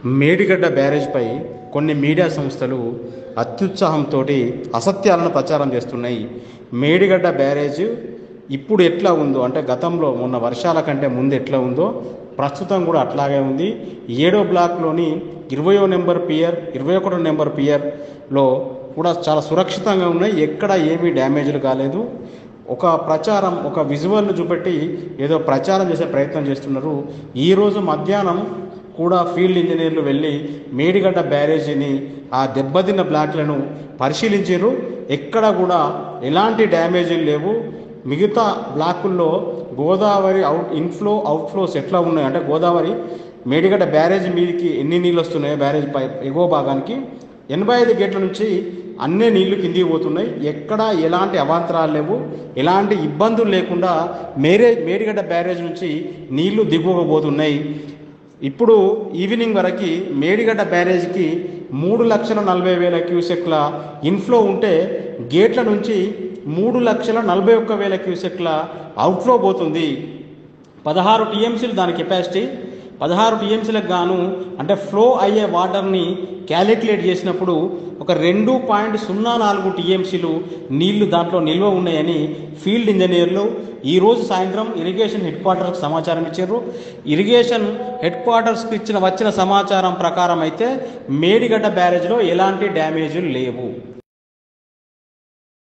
మేడిగడ్డ బ్యారేజ్పై కొన్ని మీడియా సంస్థలు అత్యుత్సాహంతో అసత్యాలను ప్రచారం చేస్తున్నాయి. మేడిగడ్డ బ్యారేజ్ ఇప్పుడు ఎట్లా ఉందో, అంటే గతంలో మొన్న వర్షాల కంటే ముందు ఎట్లా ఉందో ప్రస్తుతం కూడా అట్లాగే ఉంది. 7వ బ్లాక్లోని 20వ నెంబర్ పియర్, 21వ నెంబర్ పియర్లో కూడా చాలా సురక్షితంగా ఉన్నాయి. ఎక్కడ ఏమీ డ్యామేజ్లు కాలేదు. ఒక ప్రచారం, ఒక విజువల్ను చూపెట్టి ఏదో ప్రచారం చేసే ప్రయత్నం చేస్తున్నారు. ఈరోజు మధ్యాహ్నం కూడా ఫీల్డ్ ఇంజనీర్లు వెళ్ళి మేడిగడ్డ బ్యారేజీని, ఆ దెబ్బతిన్న బ్లాక్లను పరిశీలించారు. ఎక్కడ కూడా ఎలాంటి డ్యామేజీలు లేవు. మిగతా బ్లాకుల్లో గోదావరి ఇన్ఫ్లో అవుట్ఫ్లోస్ ఎట్లా ఉన్నాయి అంటే, గోదావరి మేడిగడ్డ బ్యారేజ్ మీదకి ఎన్ని నీళ్ళు వస్తున్నాయో బ్యారేజ్ పై ఎగువ భాగానికి 85 గేట్ల నుంచి అన్నీ నీళ్లు కిందికి పోతున్నాయి. ఎక్కడ ఎలాంటి అవాంతరాలు లేవు. ఎలాంటి ఇబ్బందులు లేకుండా మేడిగడ్డ బ్యారేజ్ నుంచి నీళ్లు దిగువబోతున్నాయి. ఇప్పుడు ఈవినింగ్ వరకు మేడిగడ్డ బ్యారేజ్కి 3,40,000 క్యూసెక్ల ఇన్ఫ్లో ఉంటే గేట్ల నుంచి 3,41,000 క్యూసెక్ల అవుట్ఫ్లో పోతుంది. 16 టీఎంసీలు దాని కెపాసిటీ. 16 టీఎంసీలకు గాను అంటే ఫ్లో అయ్యే వాటర్ని క్యాలిక్యులేట్ చేసినప్పుడు ఒక 2.04 టీఎంసీలు నీళ్లు దాంట్లో నిల్వ ఉన్నాయని ఫీల్డ్ ఇంజనీర్లు ఈరోజు సాయంత్రం ఇరిగేషన్ హెడ్ క్వార్టర్స్కి సమాచారం ఇచ్చారు. ఇరిగేషన్ హెడ్ క్వార్టర్స్కి వచ్చిన సమాచారం ప్రకారం అయితే మేడిగడ్డ బ్యారేజ్లో ఎలాంటి డ్యామేజీలు లేవు.